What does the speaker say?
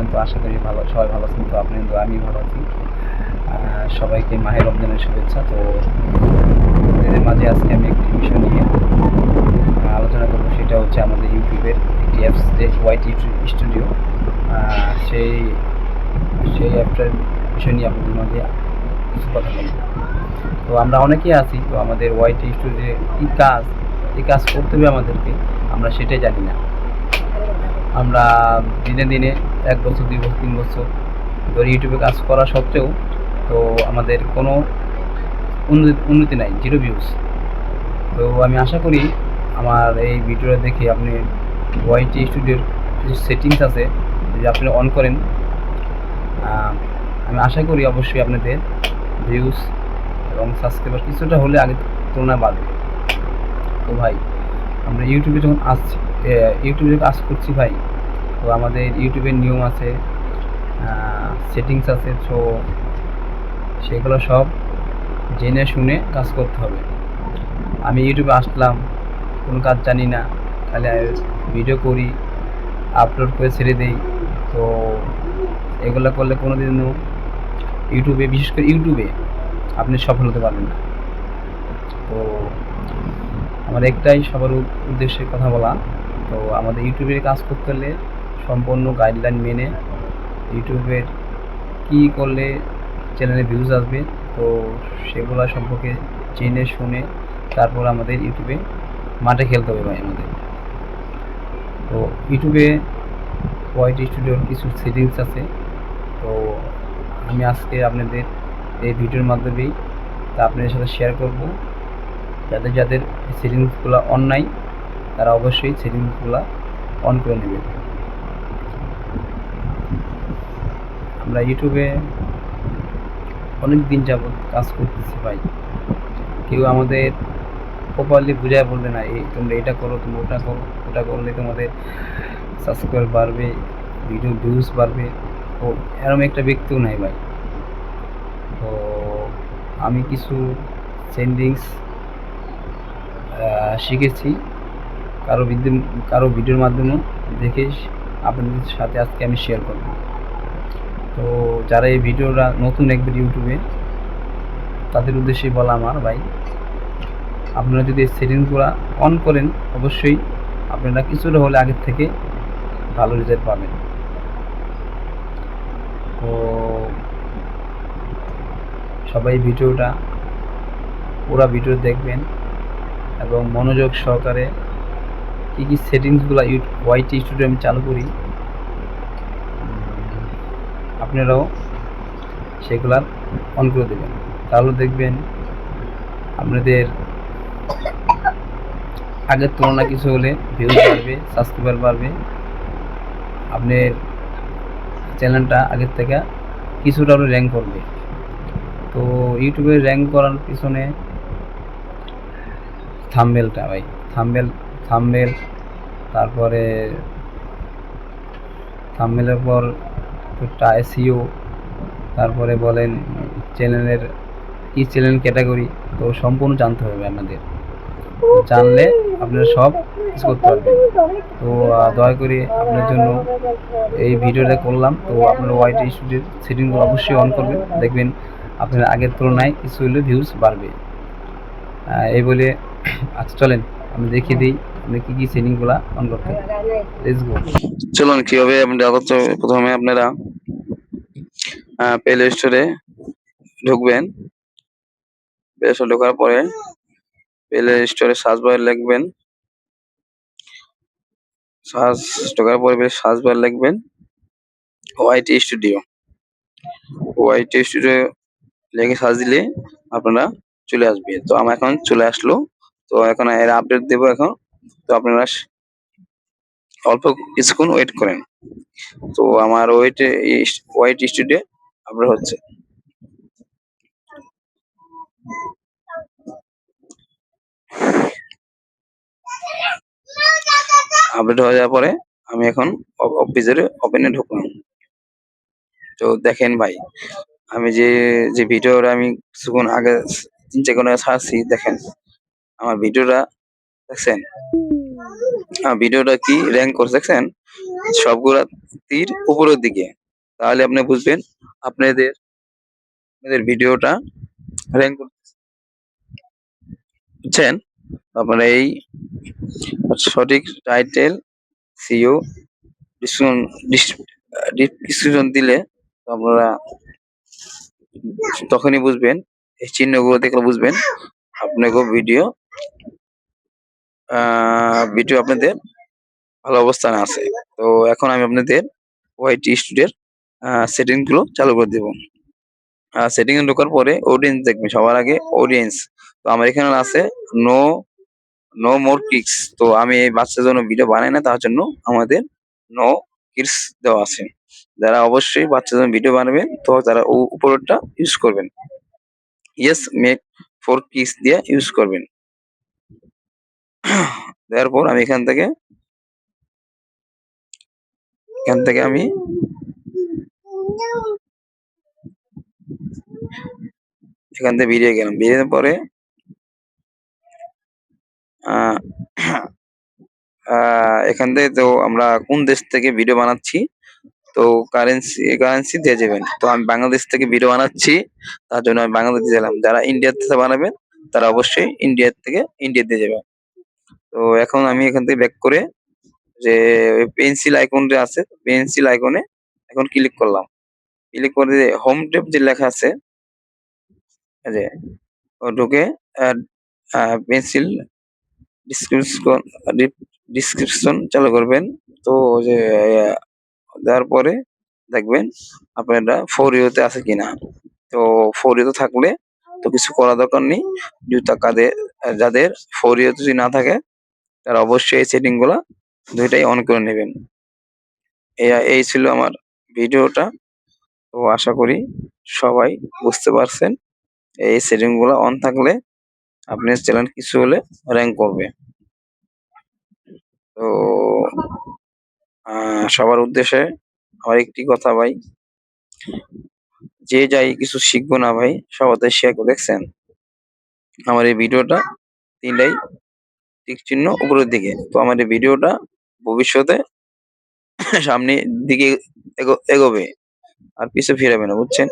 আছেন? তো আশা করি ভালো, সবাই ভালো আছেন। তো আপনি, তো আমি ভালো আছি। সবাইকে মাহে রমজানের শুভেচ্ছা। তো এদের মাঝে আজকে আমি একটি বিষয় নিয়ে আলোচনা করবো, সেটা হচ্ছে আমাদের ইউটিউবের একটি অ্যাপস, যে ওয়াইটি স্টুডিও। সেই সেই অ্যাপটার বিষয় নিয়ে আপনাদের মাঝে কিছু কথা বলবো। তো আমরা অনেকেই আছি, তো আমাদের ওয়াইটি স্টুডিও কী কাজ, এই কাজ করতে হবে আমাদেরকে, আমরা সেটাই জানি না। আমরা দিনে দিনে 1 বছর, 2 বছর, 3 বছর ধরে ইউটিউবে কাজ করা সত্ত্বেও তো আমাদের কোনো উন্নতি নাই, জিরো ভিউজ। তো আমি আশা করি আমার এই ভিডিওটা দেখে আপনি ওয়াইটি স্টুডিওর কিছু সেটিংস আছে, যদি আপনি অন করেন, আমি আশা করি অবশ্যই আপনাদের ভিউজ এবং সাবস্ক্রাইবার কিছুটা হলে আগের তুলনায় বাড়বে। তো ভাই, আমরা ইউটিউবে যখন আসছি, ইউটিউবে কাজ করছি ভাই, তো আমাদের ইউটিউবের নিয়ম আছে, সেটিংস আছে, তো সেগুলো সব জেনে শুনে কাজ করতে হবে। আমি ইউটিউবে আসলাম, কোনো কাজ জানি না, তাহলে ভিডিও করি, আপলোড করে ছেড়ে দিই। তো এগুলো করলে কোনো দিনও ইউটিউবে, বিশেষ করে ইউটিউবে আপনি সফল হতে পারবেন না। তো আমার একটাই সবার উদ্দেশ্যে কথা বলা, তো আমাদের ইউটিউবে কাজ করতে হলে সম্পূর্ণ গাইডলাইন মেনে ইউটিউবের কী করলে চ্যানেলে ভিউজ আসবে, তো সেগুলো সম্পর্কে জেনে শুনে তারপর আমাদের ইউটিউবে মাঠে খেলতে হবে ভাই আমাদের। তো ইউটিউবে ওয়াইটি স্টুডিওর কিছু সেটিংস আছে, তো আমি আজকে আপনাদের এই ভিডিওর মাধ্যমেই তা আপনাদের সাথে শেয়ার করব। যাদের যাদের সেটিংসগুলো অন নাই, তারা অবশ্যই সেটিংসগুলো অন করে নেবেন। আমরা ইউটিউবে অনেক দিন যাবৎ কাজ করতেছি ভাই, কেউ আমাদের প্রপারলি বুঝায় বলবে না, এই তোমরা এটা করো, তুমি ওটা করো, ওটা করলে তোমাদের সাবস্ক্রাইবার বাড়বে, ভিডিও ভিউজ বাড়বে। তো এরকম একটা ব্যক্তিও নাই ভাই। তো আমি কিছু সেটিংস শিখেছি কারো ভিডিওর মাধ্যমেও দেখে আপনাদের সাথে আজকে আমি শেয়ার করব। তো যারা এই ভিডিওটা নতুন একবার ইউটিউবে, তাদের উদ্দেশ্যেই বলা আমার ভাই, আপনারা যদি এই সেটিংসগুলো অন করেন, অবশ্যই আপনারা কিছুটা হলে আগের থেকে ভালো রেজাল্ট পাবেন। তো সবাই ভিডিওটা, পুরো ভিডিও দেখবেন এবং মনোযোগ সহকারে কী কী সেটিংসগুলো ওয়াইটি স্টুডিও আমি চালু করি, আপনারাও সেগুলার অন করে দেবেন। তাহলে দেখবেন আপনাদের আগের তুলনায় কিছু হলে ভিউজ বাড়বে, সাবস্ক্রাইবার বাড়বে, আপনার চ্যানেলটা আগের থেকে কিছুটা হলে র্যাঙ্ক করবে। তো ইউটিউবে র্যাঙ্ক করার পিছনে থাম্বনেলটা ভাই, থাম্বনেল, তারপরে থাম্বনেলের পর এসইও, তারপরে বলেন চ্যানেলের কি চ্যানেল ক্যাটাগরি, তো সম্পূর্ণ জানতে হবে আমাদের। জানলে আপনারা সব কিছু করতে পারবেন। তো দয়া করে আপনার জন্য এই ভিডিওটা করলাম। তো আপনারা ওয়াইটি স্টুডিওর সেটিংগুলো অবশ্যই অন করবেন, দেখবেন আপনার আগের তুলনায় কিছু হলে ভিউজ বাড়বে। এই বলে আচ্ছা চলেন আমি দেখিয়ে দিই আপনি কী কী সেটিংগুলো অন করতে হবে। Let's go. চলুন কিভাবে প্রথমে আপনারা প্লে স্টোরে ঢুকবেন। প্লে স্টোরে ঢোকার পরে প্লে স্টোরে সার্চ বারে লিখবেন, ঢোকার পরে সার্চ বারে লিখবেন ওয়াইটি স্টুডিও। ওয়াইটি স্টুডিও লিখে সার্চ দিলে আপনারা চলে আসবে। তো আমার এখন চলে আসলো। তো এখন এর আপডেট দেবো এখন। তো আপনারা অল্প কিছুক্ষণ ওয়েট করেন। তো আমার ওয়াইটি স্টুডিও আপডেট হচ্ছে। আপডেট হয়ে যাওয়ার পরে আমি এখন অফিসের ওপেনে ঢুকলাম। তো দেখেন ভাই, আমি যে ভিডিওটা আমি কিছুক্ষণ আগে 3-4 ঘন্টা ছাড়ছি, দেখেন আমার ভিডিওটা দেখছেন। ভিডিওটা কি র্যাঙ্ক করছে দেখছেন, সবগুলা তীর উপরের দিকে। তাহলে আপনি বুঝবেন আপনাদের আপনাদের ভিডিওটা র্যাঙ্ক করছেন। আপনারা এই সঠিক টাইটেল সিও ডিসক্রিপশন দিলে আপনারা তখনই বুঝবেন, এই চিহ্নগুলো দেখলে বুঝবেন আপনাকে ভিডিও আপনাদের ভালো অবস্থানে আছে। তো এখন আমি আপনাদের ওয়াইটি স্টুডিওর সেটিং গুলো চালু করে দেবো। সেটিং এ ঢোকার পরে অডিয়েন্স দেখবেন, সবার আগে অডিয়েন্স। তো আমার এখানে আছে নো নো মোর কিডস। তো আমি এই বাচ্চার জন্য ভিডিও বানাই না, তার জন্য আমাদের নো কিডস দেওয়া আছে। যারা অবশ্যই বাচ্চার জন্য ভিডিও বানাবেন তো তারা উপরেরটা ইউজ করবেন, ইয়েস মেক ফর কিডস দিয়ে ইউজ করবেন। দেওয়ার পর আমি এখান থেকে আমি এখান থেকে বেরিয়ে গেলাম। বেরিয়ে পরে এখান থেকে তো আমরা কোন দেশ থেকে ভিডিও বানাচ্ছি, তো কারেন্সি দিয়ে যাবেন। তো আমি বাংলাদেশ থেকে ভিডিও বানাচ্ছি, তার জন্য আমি বাংলাদেশ দিয়ে দিলাম। যারা ইন্ডিয়া থেকে বানাবেন তারা অবশ্যই ইন্ডিয়া দিয়ে যাবেন। তো এখন আমি এখান থেকে ব্যাক করে যে পেন্সিল আইকনটা আছে, পেন্সিল আইকনে এখন ক্লিক করলাম। ক্লিক করে হোম ট্যাব যে লেখা আছে, এই যে ঢুকে পেন্সিল ডিসক্রিপশন চালু করবেন। তো যে দেওয়ার পরে দেখবেন আপনারা ফর ইউতে আছে কিনা। তো ফর ইউতে থাকলে তো কিছু করার দরকার নেই। যাদের ফর ইউতে যদি না থাকে তারা অবশ্যই এই সেটিং গুলা দুইটাই অন করে নেবেন। এই ছিল আমার ভিডিওটা। তো আশা করি সবাই বুঝতে পারছেন। এই সেটিং গুলা অন থাকলে আপনার চ্যানেল কিছু হলে র্যাঙ্ক করবে। তো সবার উদ্দেশ্যে আমার একটি কথা ভাই, যে যাই কিছু শিখবো না ভাই, সবাই শেয়ার করে। দেখছেন আমার এই ভিডিওটা তিনটাই টিক চিহ্ন উপরের দিকে। তো আমার এই ভিডিওটা ভবিষ্যতে সামনের দিকে এগোবে, আর পিছে ফিরাবে না, বুঝছেন।